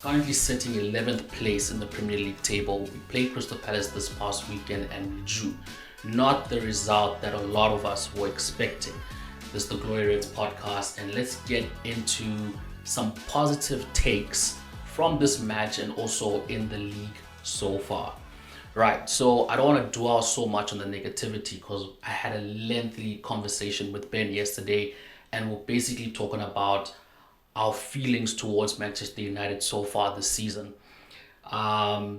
currently sitting 11th place in the Premier League table. We played Crystal Palace this past weekend and we drew. Not the result that a lot of us were expecting. This is the Glory Reds podcast, and let's get into some positive takes from this match and also in the league so far. Right, so I don't want to dwell so much on the negativity because I had a lengthy conversation with Ben yesterday, and we're basically talking about our feelings towards Manchester United so far this season.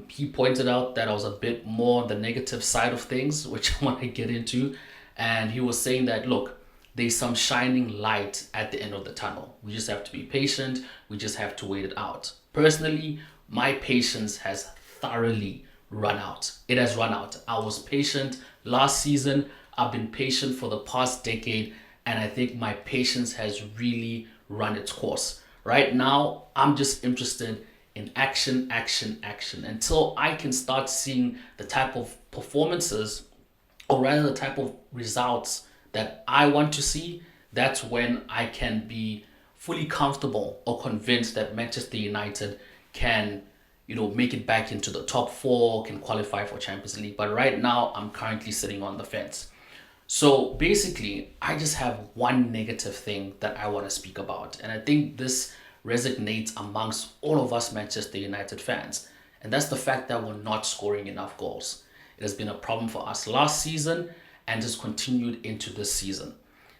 He pointed out that I was a bit more on the negative side of things, which I want to get into. And he was saying that, look, there's some shining light at the end of the tunnel. We just have to be patient. We just have to wait it out. Personally, my patience has thoroughly run out. It has run out. I was patient last season. I've been patient for the past decade. And I think my patience has really run its course. Right now, I'm just interested in action, action, action until I can start seeing the type of performances, or rather the type of results that I want to see. That's when I can be fully comfortable or convinced that Manchester United can, make it back into the top four, can qualify for Champions League. But right now, I'm currently sitting on the fence. So basically, I just have one negative thing that I want to speak about. And I think this resonates amongst all of us Manchester United fans. And that's the fact that we're not scoring enough goals. It has been a problem for us last season and has continued into this season.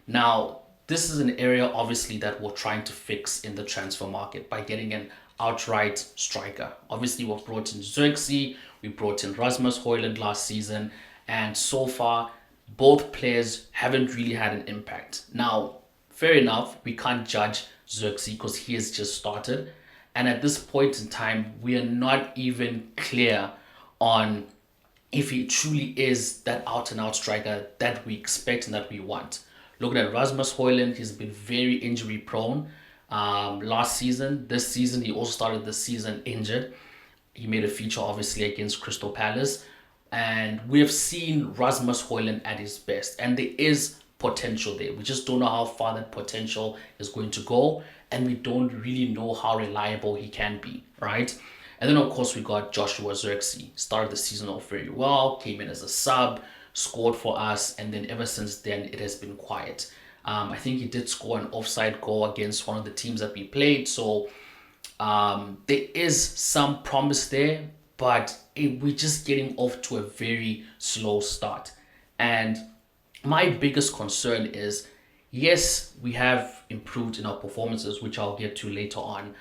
Now, this is an area obviously that we're trying to fix in the transfer market by getting an outright striker. Obviously, we've brought in Xerxes, we brought in Rasmus Højlund last season, and so far, both players haven't really had an impact. Now, fair enough, we can't judge Xerxes because he has just started. And at this point in time, we are not even clear on if he truly is that out-and-out striker that we expect and that we want. Looking at Rasmus Højlund, he's been very injury-prone last season. This season, he also started the season injured. He made a feature, obviously, against Crystal Palace. And we have seen Rasmus Højlund at his best. And there is potential there. We just don't know how far that potential is going to go. And we don't really know how reliable he can be, right? And then, of course, we got Joshua Xerxes. Started the season off very well, came in as a sub, scored for us. And then ever since then, it has been quiet. I think he did score an offside goal against one of the teams that we played. So there is some promise there. But we're just getting off to a very slow start. And my biggest concern is, yes, we have improved in our performances, which I'll get to later on.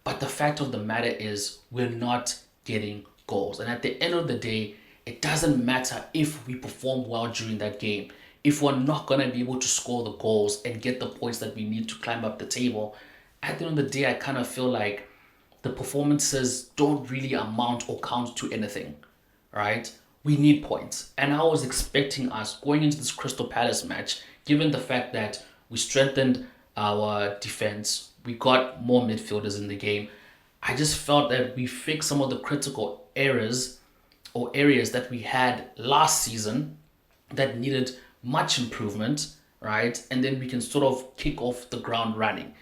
But the fact of the matter is we're not getting goals. And at the end of the day, it doesn't matter if we perform well during that game. If we're not going to be able to score the goals and get the points that we need to climb up the table, at the end of the day, I kind of feel like the performances don't really amount or count to anything, right? We need points. And I was expecting us going into this Crystal Palace match, given the fact that we strengthened our defense, we got more midfielders in the game. I just felt that we fixed some of the critical errors or areas that we had last season that needed much improvement, right? And then we can sort of kick off the ground running.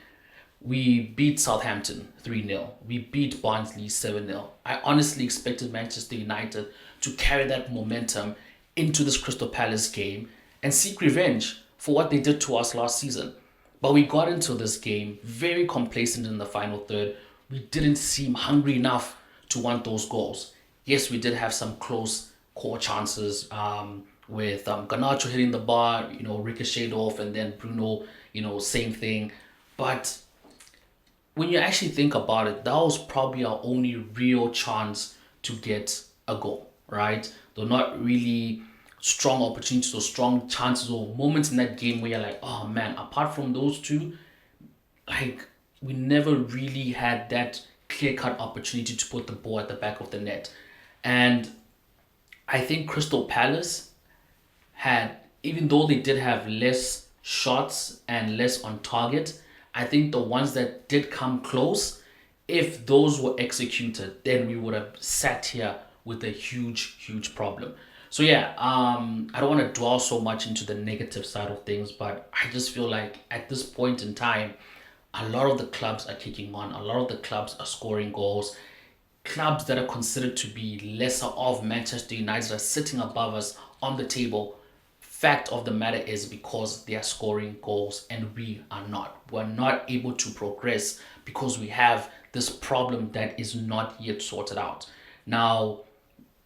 We beat Southampton 3-0. We beat Barnsley 7-0. I honestly expected Manchester United to carry that momentum into this Crystal Palace game and seek revenge for what they did to us last season. But we got into this game very complacent in the final third. We didn't seem hungry enough to want those goals. Yes, we did have some close core chances with Garnacho hitting the bar, ricocheted off, and then Bruno, same thing. But when you actually think about it, that was probably our only real chance to get a goal, right? They're not really strong opportunities or strong chances or moments in that game where you're like, oh man, apart from those two, we never really had that clear-cut opportunity to put the ball at the back of the net. And I think Crystal Palace had, even though they did have less shots and less on target, I think the ones that did come close, if those were executed, then we would have sat here with a huge, huge problem. So yeah, I don't want to dwell so much into the negative side of things, but I just feel like at this point in time, a lot of the clubs are kicking on, a lot of the clubs are scoring goals. Clubs that are considered to be lesser of Manchester United are sitting above us on the table. Fact of the matter is because they are scoring goals and we are not. We're not able to progress because we have this problem that is not yet sorted out. Now,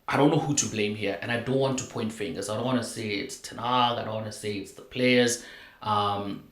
I don't know who to blame here, and I don't want to point fingers. I don't want to say it's Ten Hag. I don't want to say it's the players. Um,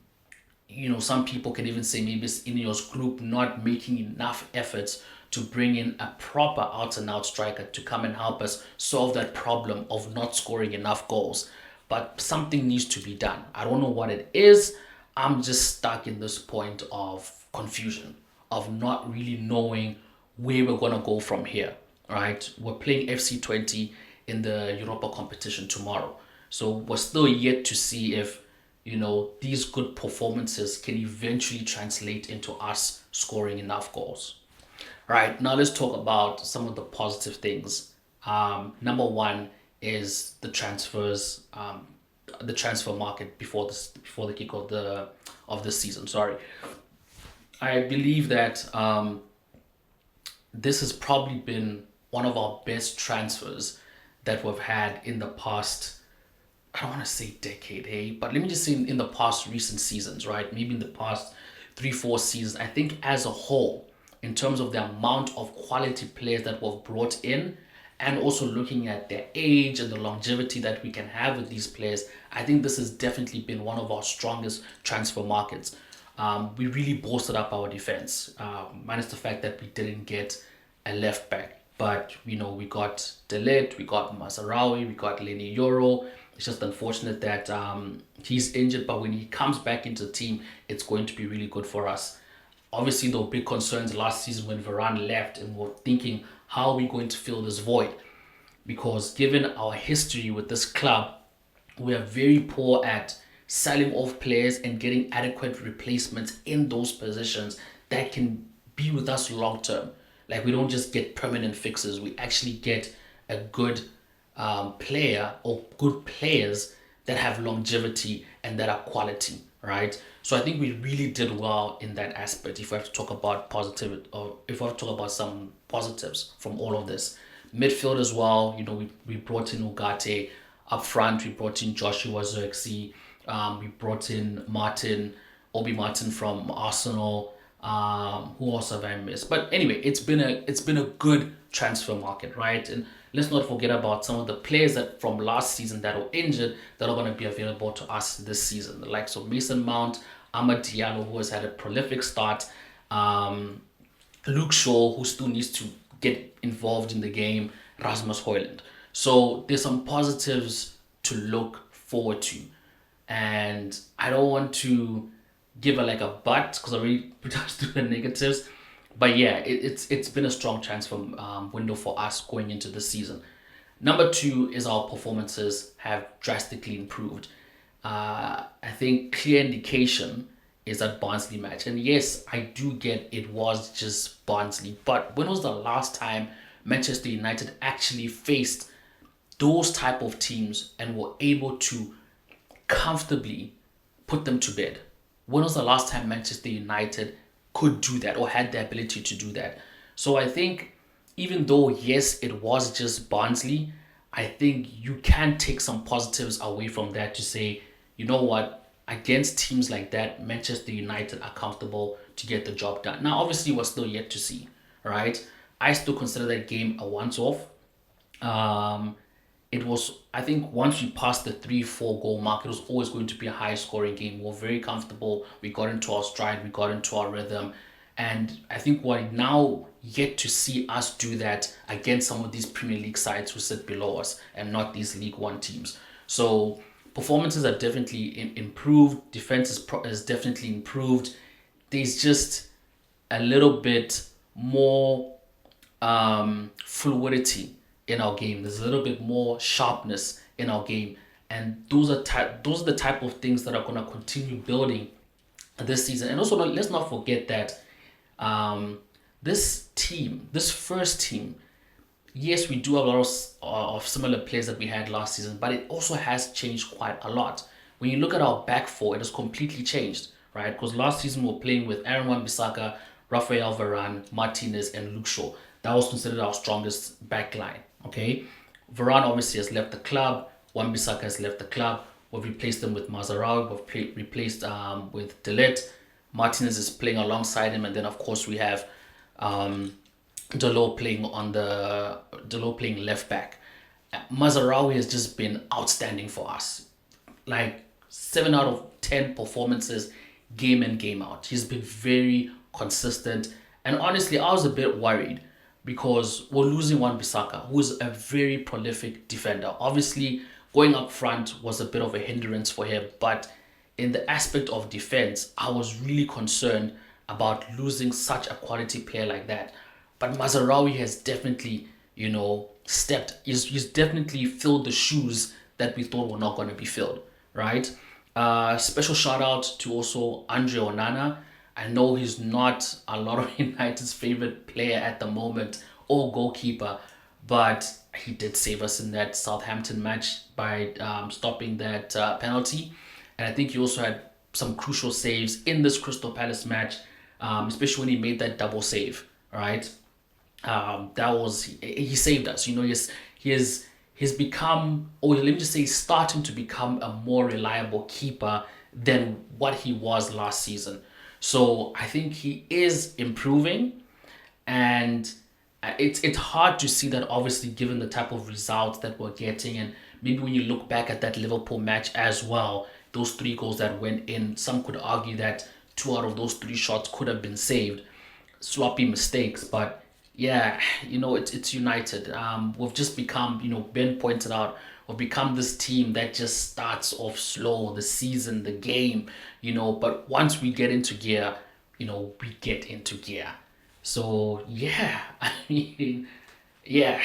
some people can even say maybe it's Ineos group not making enough efforts to bring in a proper out and out striker to come and help us solve that problem of not scoring enough goals. But something needs to be done. I don't know what it is. I'm just stuck in this point of confusion, of not really knowing where we're going to go from here, right? We're playing FC20 in the Europa competition tomorrow. So we're still yet to see if these good performances can eventually translate into us scoring enough goals. Right, now let's talk about some of the positive things. Number one is the transfer market before the kick of the season. Sorry, I believe that this has probably been one of our best transfers that we've had in the past. I don't want to say decade, hey, but let me just say in the past recent seasons, right? Maybe in the past 3, 4 seasons. I think as a whole, in terms of the amount of quality players that we've brought in, and also looking at their age and the longevity that we can have with these players, I think this has definitely been one of our strongest transfer markets. We really bolstered up our defense, minus the fact that we didn't get a left back. But we got De Ligt, we got Mazarawi, we got Lenny Yoro. It's just unfortunate that he's injured, but when he comes back into the team, it's going to be really good for us. Obviously, there were big concerns last season when Varane left, and we're thinking, how are we going to fill this void? Because given our history with this club, we are very poor at selling off players and getting adequate replacements in those positions that can be with us long term. Like, we don't just get permanent fixes, we actually get a good player or good players that have longevity and that are quality, right? So I think we really did well in that aspect. If we have to talk about positive, or if we have to talk about some positives from all of this, midfield as well. We brought in Ugarte. Up front, we brought in Joshua Zirkzee. We brought in Obi Martin from Arsenal. Who else have I missed? But anyway, it's been a good transfer market, right? And let's not forget about some of the players that from last season that were injured that are going to be available to us this season. The likes of Mason Mount, Amad Diallo, who has had a prolific start, Luke Shaw, who still needs to get involved in the game, Rasmus Højlund. So there's some positives to look forward to. And I don't want to give a but because I already touched to the negatives. But yeah, it's been a strong transfer window for us going into the season. Number two is our performances have drastically improved. I think clear indication is that Barnsley match. And yes, I do get it was just Barnsley. But when was the last time Manchester United actually faced those type of teams and were able to comfortably put them to bed? When was the last time Manchester United could do that or had the ability to do that? So I think even though, yes, it was just Barnsley, I think you can take some positives away from that to say, you know what, against teams like that, Manchester United are comfortable to get the job done. Now, obviously, we're still yet to see, right? I still consider that game a once-off. It was, I think, once we passed the 3-4 goal mark, it was always going to be a high scoring game. We were very comfortable. We got into our stride. We got into our rhythm. And I think we're now yet to see us do that against some of these Premier League sides who sit below us and not these League One teams. So performances are definitely improved. Defense is definitely improved. There's just a little bit more fluidity in our game. There's a little bit more sharpness in our game, and those are the type of things that are going to continue building this season. And also, let's not forget that this first team, yes, we do have a lot of similar players that we had last season, but it also has changed quite a lot. When you look at our back four, it has completely changed, right? Because last season we were playing with Aaron Wan-Bissaka, Rafael Varane, Martinez, and Luke Shaw. That was considered our strongest back line, okay? Varane obviously has left the club. Wan-Bissaka has left the club. We've replaced him with Mazarawi. We've replaced with Delit. Martinez is playing alongside him, and then of course we have Dalot playing left back. Mazarawi has just been outstanding for us. Like 7 out of 10 performances, game in, game out. He's been very consistent. And honestly, I was a bit worried because we're losing Wan-Bissaka, who is a very prolific defender. Obviously, going up front was a bit of a hindrance for him, but in the aspect of defense, I was really concerned about losing such a quality player like that. But Mazarawi has definitely, he's definitely filled the shoes that we thought were not going to be filled, right? Special shout out to also Andre Onana. I know he's not a lot of United's favorite player at the moment or goalkeeper, but he did save us in that Southampton match by stopping that penalty. And I think he also had some crucial saves in this Crystal Palace match, especially when he made that double save, right? He saved us. He's become, or let me just say, he's starting to become a more reliable keeper than what he was last season. So I think he is improving, and it's hard to see that, obviously, given the type of results that we're getting, and maybe when you look back at that Liverpool match as well, those 3 goals that went in, some could argue that 2 out of those 3 shots could have been saved, sloppy mistakes. But yeah, it's United. We've just become, Ben pointed out, we've become this team that just starts off slow, the season, the game, but once we get into gear, we get into gear. So yeah, I mean, yeah,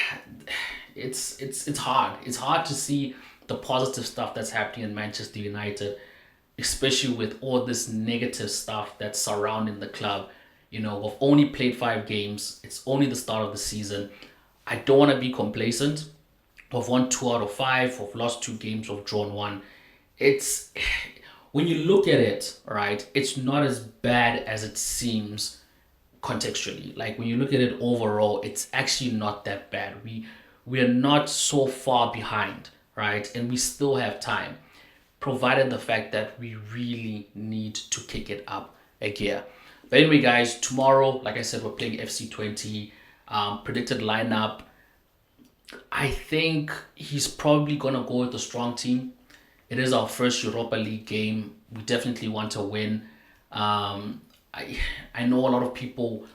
it's hard. It's hard to see the positive stuff that's happening in Manchester United, especially with all this negative stuff that's surrounding the club. We've only played 5 games. It's only the start of the season. I don't want to be complacent. We've won 2 out of 5. We've lost 2 games. We've drawn 1. It's when you look at it, right, it's not as bad as it seems contextually. Like when you look at it overall, it's actually not that bad. We are not so far behind, right? And we still have time, provided the fact that we really need to kick it up a gear. But anyway, guys, tomorrow, like I said, we're playing FC20. Predicted lineup, I think he's probably going to go with a strong team. It is our first Europa League game. We definitely want to win. I know a lot of people,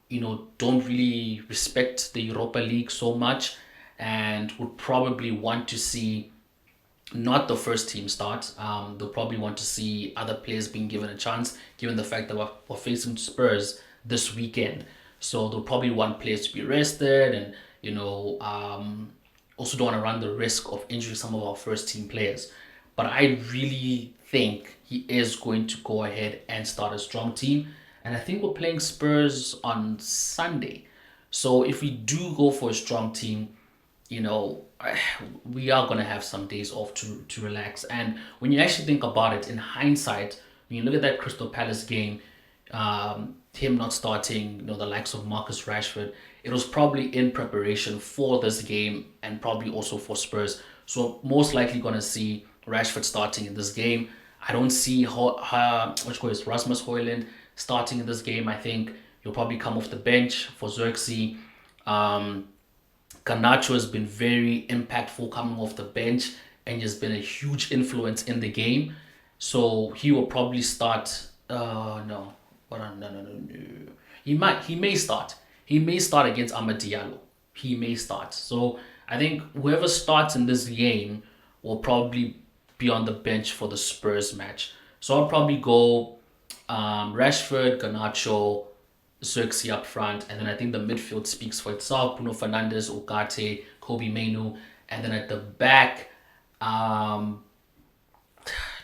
don't really respect the Europa League so much and would probably want to see not the first team start. They'll probably want to see other players being given a chance, given the fact that we're facing Spurs this weekend. So they'll probably want players to be rested, and also don't want to run the risk of injuring some of our first team players. But I really think he is going to go ahead and start a strong team. And I think we're playing Spurs on Sunday. So if we do go for a strong team, we are going to have some days off to relax. And when you actually think about it, in hindsight, when you look at that Crystal Palace game, him not starting, the likes of Marcus Rashford, it was probably in preparation for this game and probably also for Spurs. So most likely going to see Rashford starting in this game. I don't see Rasmus Højlund starting in this game. I think he'll probably come off the bench for Xerxes. Garnacho has been very impactful coming off the bench and has been a huge influence in the game. So he will probably start. No. He may start. He may start against Amad Diallo. He may start. So I think whoever starts in this game will probably be on the bench for the Spurs match. So I'll probably go Rashford, Garnacho, Xerxes up front, and then I think the midfield speaks for itself. Bruno Fernandes, Ugarte, Kobe Mainoo, and then at the back,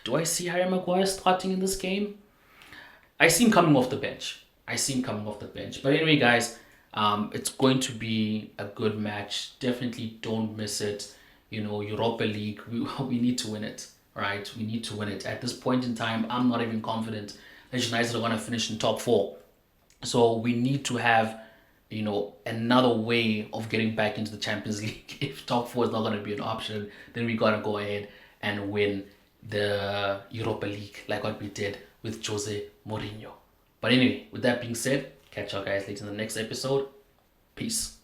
do I see Harry Maguire starting in this game? I see him coming off the bench. But anyway, guys, it's going to be a good match. Definitely don't miss it. Europa League, we need to win it. right? We need to win it. At this point in time, I'm not even confident that United are going to finish in top four. So we need to have, another way of getting back into the Champions League. If top four is not going to be an option, then we got to go ahead and win the Europa League like what we did with Jose Mourinho. But anyway, with that being said, catch you guys later in the next episode. Peace.